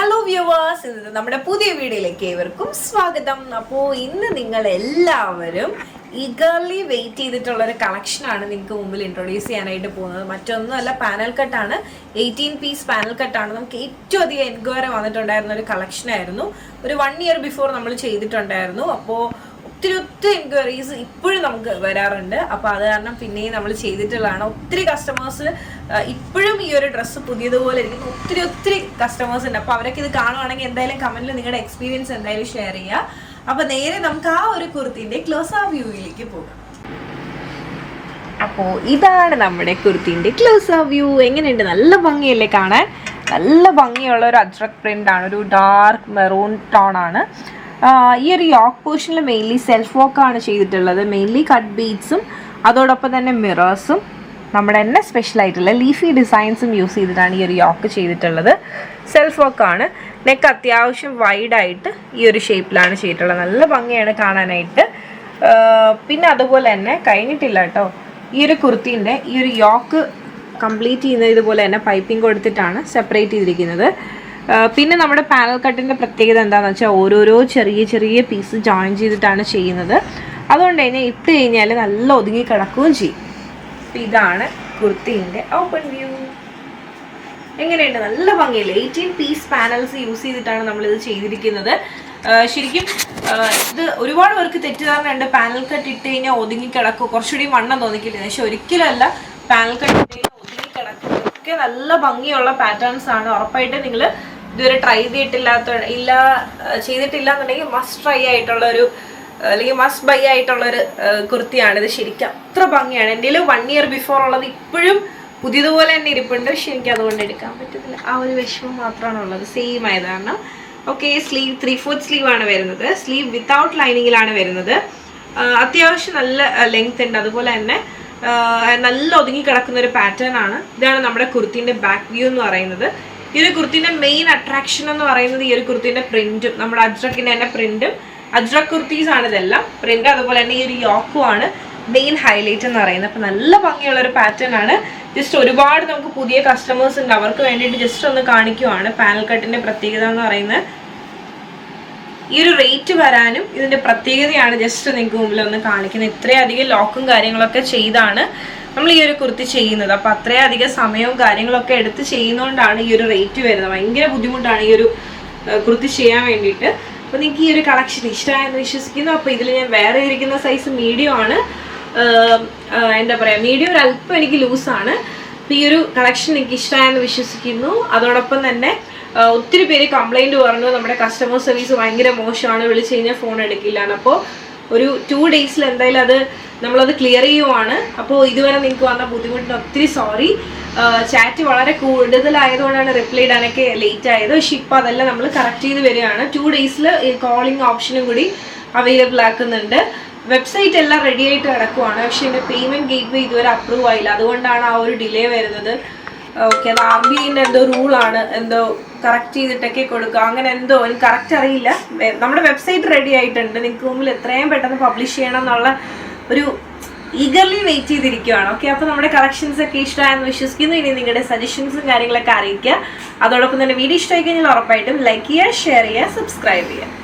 Hello viewers, ഇത് നമ്മുടെ പുതിയ വീഡിയോയിലേക്ക് ഏവർക്കും സ്വാഗതം. അപ്പോൾ ഇന്ന് നിങ്ങൾ എല്ലാവരും ഈഗർലി വെയിറ്റ് ചെയ്തിട്ടുള്ള ഒരു കളക്ഷനാണ് നിങ്ങൾക്ക് മുമ്പിൽ ഇൻട്രൊഡ്യൂസ് ചെയ്യാനായിട്ട് പോകുന്നത്. മറ്റൊന്നുമല്ല, പാനൽ കട്ടാണ്. 18 പീസ് പാനൽ കട്ടാണ്. നമുക്ക് ഏറ്റവും അധികം എൻക്വയറി വന്നിട്ടുണ്ടായിരുന്ന ഒരു കളക്ഷനായിരുന്നു. ഒരു 1 ഇയർ ബിഫോർ നമ്മൾ ചെയ്തിട്ടുണ്ടായിരുന്നു. അപ്പോൾ ഒത്തിരി എൻക്വയറീസ് ഇപ്പോഴും നമുക്ക് വരാറുണ്ട്. അപ്പോൾ അത് കാരണം പിന്നെയും നമ്മൾ ചെയ്തിട്ടുള്ളതാണ്. ഒത്തിരി കസ്റ്റമേഴ്സ് ഇപ്പോഴും ഈ ഒരു ഡ്രസ്സ് പുതിയതുപോലെ ഇരിക്കുന്നു. ഒത്തിരി കസ്റ്റമേഴ്സ് ഉണ്ട്. അപ്പോൾ അവരൊക്കെ ഇത് കാണുവാണെങ്കിൽ എന്തായാലും കമന്റിൽ നിങ്ങളുടെ എക്സ്പീരിയൻസ് എന്തായാലും ഷെയർ ചെയ്യുക. അപ്പോൾ നേരെ നമുക്ക് ആ ഒരു കുർത്തിന്റെ ക്ലോസ് ആ വ്യൂയിലേക്ക് പോകാം. അപ്പോൾ ഇതാണ് നമ്മുടെ കുർത്തിന്റെ ക്ലോസ് ആ വ്യൂ. എങ്ങനെയുണ്ട്? നല്ല ഭംഗിയല്ലേ കാണാൻ? നല്ല ഭംഗിയുള്ള ഒരു അജ്രക് പ്രിന്റ് ആണ്. ഒരു ഡാർക്ക് മെറൂൺ ടോൺ ആണ്. ഈ ഒരു യോക്ക് പോർഷനിൽ മെയിൻലി സെൽഫ് വർക്ക് ആണ് ചെയ്തിട്ടുള്ളത്. മെയിൻലി കട്ട് ബീഡ്സും അതോടൊപ്പം തന്നെ മിറേഴ്സും നമ്മുടെ തന്നെ സ്പെഷ്യൽ ആയിട്ടുള്ള ലീഫി ഡിസൈൻസും യൂസ് ചെയ്തിട്ടാണ് ഈ ഒരു യോക്ക് ചെയ്തിട്ടുള്ളത്. സെൽഫ് വർക്കാണ്. നെക്ക് അത്യാവശ്യം വൈഡായിട്ട് ഈ ഒരു ഷേപ്പിലാണ് ചെയ്തിട്ടുള്ളത്. നല്ല ഭംഗിയാണ് കാണാനായിട്ട്. പിന്നെ അതുപോലെ തന്നെ കഴിഞ്ഞിട്ടില്ല കേട്ടോ, ഈ ഒരു കുർത്തീൻ്റെ ഈ ഒരു യോക്ക് കംപ്ലീറ്റ് ചെയ്യുന്നത് ഇതുപോലെ തന്നെ പൈപ്പിംഗ് കൊടുത്തിട്ടാണ് സെപ്പറേറ്റ് ചെയ്തിരിക്കുന്നത്. പിന്നെ നമ്മുടെ പാനൽ കട്ടിൻ്റെ പ്രത്യേകത എന്താണെന്ന് വെച്ചാൽ ഓരോരോ ചെറിയ പീസ് ജോയിൻ ചെയ്തിട്ടാണ് ചെയ്യുന്നത്. അതുകൊണ്ട് തന്നെ ഇട്ട് കഴിഞ്ഞാൽ നല്ല ഒതുങ്ങി കിടക്കുകയും ചെയ്യും. അപ്പം ഇതാണ് കുർത്തീൻ്റെ ഓപ്പൺ വ്യൂ. എങ്ങനെയുണ്ട്? നല്ല ഭംഗിയില്ലേ? 18 പീസ് പാനൽസ് യൂസ് ചെയ്തിട്ടാണ് നമ്മളിത് ചെയ്തിരിക്കുന്നത്. ശരിക്കും ഇത് ഒരുപാട് പേർക്ക് തെറ്റിദ്ധാരണയുണ്ട്. പാനൽ കട്ട് ഇട്ട് കഴിഞ്ഞാൽ ഒതുങ്ങി കിടക്കും, കുറച്ചുകൂടി വണ്ണം തോന്നിക്കില്ല. പക്ഷെ ഒരിക്കലല്ല. പാനൽ കട്ട് ഇട്ട് കഴിഞ്ഞാൽ ഒതുങ്ങി കിടക്കും. ഇതൊക്കെ നല്ല ഭംഗിയുള്ള പാറ്റേൺസ് ആണ്. ഉറപ്പായിട്ട് നിങ്ങൾ ഇതുവരെ ട്രൈ ചെയ്തിട്ടില്ല എന്നുണ്ടെങ്കിൽ മസ്റ്റ് ട്രൈ ആയിട്ടുള്ള ഒരു അല്ലെങ്കിൽ മസ്റ്റ് ബൈ ആയിട്ടുള്ളൊരു കുർത്തിയാണ് ഇത്. ശരിക്കും അത്ര ഭംഗിയാണ്. എൻ്റെ 1 ഇയർ ബിഫോർ ഉള്ളത് ഇപ്പോഴും പുതിയതുപോലെ തന്നെ ഇരിപ്പുണ്ട്. പക്ഷെ എനിക്ക് അതുകൊണ്ട് എടുക്കാൻ പറ്റുന്നില്ല. ആ ഒരു വിഷമം മാത്രമാണ് ഉള്ളത്. സെയിം ആയത് കാരണം. ഓക്കെ, സ്ലീവ് 3/4 സ്ലീവ് ആണ് വരുന്നത്. സ്ലീവ് വിത്തൗട്ട് ലൈനിങ്ങിലാണ് വരുന്നത്. അത്യാവശ്യം നല്ല ലെങ്ത് ഉണ്ട്. അതുപോലെ തന്നെ നല്ല ഒതുങ്ങി കിടക്കുന്ന ഒരു പാറ്റേൺ ആണ്. ഇതാണ് നമ്മുടെ കുർത്തിന്റെ ബാക്ക് വ്യൂ എന്ന് പറയുന്നത്. ഈ ഒരു കുർത്തിന്റെ മെയിൻ അട്രാക്ഷൻ എന്ന് പറയുന്നത് ഈ ഒരു കുർത്തിന്റെ പ്രിന്റും, നമ്മുടെ അജ്രക്കിന്റെ തന്നെ പ്രിന്റും. അജ്രക് കുർത്തീസ് ആണ് ഇതെല്ലാം. പ്രിന്റ് അതുപോലെ തന്നെ ഈ ഒരു യോക്കും ആണ് മെയിൻ ഹൈലൈറ്റ് എന്ന് പറയുന്നത്. അപ്പം നല്ല ഭംഗിയുള്ള ഒരു പാറ്റേൺ ആണ്. ജസ്റ്റ് ഒരുപാട് നമുക്ക് പുതിയ കസ്റ്റമേഴ്സ് ഉണ്ട്, അവർക്ക് വേണ്ടിയിട്ട് ജസ്റ്റ് ഒന്ന് കാണിക്കുവാണ്. പാനൽ കട്ടിന്റെ പ്രത്യേകത എന്ന് പറയുന്നത് ഈ ഒരു റേറ്റ് വരാനും ഇതിന്റെ പ്രത്യേകതയാണ് ജസ്റ്റ് നിങ്ങൾക്ക് മുമ്പിൽ ഒന്ന് കാണിക്കുന്നത്. ഇത്രയധികം ലോക്കും കാര്യങ്ങളൊക്കെ ചെയ്താണ് നമ്മൾ ഈ ഒരു കുർത്തി ചെയ്യുന്നത്. അപ്പം അത്രയധികം സമയവും കാര്യങ്ങളൊക്കെ എടുത്ത് ചെയ്യുന്നതുകൊണ്ടാണ് ഈ ഒരു റേറ്റ് വരുന്നത്. ഭയങ്കര ബുദ്ധിമുട്ടാണ് ഈ ഒരു കുർത്തി ചെയ്യാൻ വേണ്ടിയിട്ട്. അപ്പോൾ നിങ്ങൾക്ക് ഈ ഒരു കളക്ഷൻ ഇഷ്ടമായെന്ന് വിശ്വസിക്കുന്നു. അപ്പോൾ ഇതിൽ ഞാൻ വേറെ ഇരിക്കുന്ന സൈസ് മീഡിയം ആണ്. എന്താ പറയുക, മീഡിയം ഒരു അല്പം എനിക്ക് ലൂസാണ്. അപ്പോൾ ഈ ഒരു കളക്ഷൻ എനിക്ക് ഇഷ്ടമായെന്ന് വിശ്വസിക്കുന്നു. അതോടൊപ്പം തന്നെ ഒത്തിരി പേര് കംപ്ലൈൻറ്റ് പറഞ്ഞു, നമ്മുടെ കസ്റ്റമർ സർവീസ് ഭയങ്കര മോശമാണ്, വിളിച്ച് കഴിഞ്ഞാൽ ഫോൺ എടുക്കില്ല. അപ്പോൾ ഒരു 2 ഡേയ്സിൽ എന്തായാലും നമ്മളത് ക്ലിയർ ചെയ്യുവാണ്. അപ്പോൾ ഇതുവരെ നിങ്ങൾക്ക് വന്ന ബുദ്ധിമുട്ടിന് ഒത്തിരി സോറി. ചാറ്റ് വളരെ കൂടുതലായതുകൊണ്ടാണ് റിപ്ലൈ ഇടാനൊക്കെ ലേറ്റ് ആയത്. പക്ഷെ ഇപ്പോൾ അതെല്ലാം നമ്മൾ കറക്റ്റ് ചെയ്ത് വരികയാണ്. 2 ഡേയ്സിൽ കോളിംഗ് ഓപ്ഷനും കൂടി അവൈലബിൾ ആക്കുന്നുണ്ട്. വെബ്സൈറ്റ് എല്ലാം റെഡി ആയിട്ട് കിടക്കുവാണ്. പക്ഷേ എൻ്റെ പേയ്മെൻറ്റ് ഗേറ്റ്വേ ഇതുവരെ അപ്രൂവ് ആയില്ല. അതുകൊണ്ടാണ് ആ ഒരു ഡിലേ വരുന്നത്. ഓക്കെ, അത് RBIൻ്റെ എന്തോ റൂളാണ്, എന്തോ കറക്റ്റ് ചെയ്തിട്ടൊക്കെ കൊടുക്കുക, അങ്ങനെ എന്തോ എനിക്ക് കറക്റ്റ് അറിയില്ല. നമ്മുടെ വെബ്സൈറ്റ് റെഡി ആയിട്ടുണ്ട്. നിങ്ങൾക്ക് മുമ്പിൽ എത്രയും പെട്ടെന്ന് പബ്ലിഷ് ചെയ്യണം എന്നുള്ള ഒരു ഈഗർലി വെയിറ്റ് ചെയ്തിരിക്കുകയാണ്. ഓക്കെ, അപ്പോൾ നമ്മുടെ കളക്ഷൻസ് ഒക്കെ ഇഷ്ടമായെന്ന് വിശ്വസിക്കുന്നു. ഇനി നിങ്ങളുടെ സജഷൻസും കാര്യങ്ങളൊക്കെ അറിയിക്കുക. അതോടൊപ്പം തന്നെ വീഡിയോ ഇഷ്ടമായി കഴിഞ്ഞാൽ ഉറപ്പായിട്ടും ലൈക്ക് ചെയ്യുക, ഷെയർ ചെയ്യുക, സബ്സ്ക്രൈബ് ചെയ്യുക.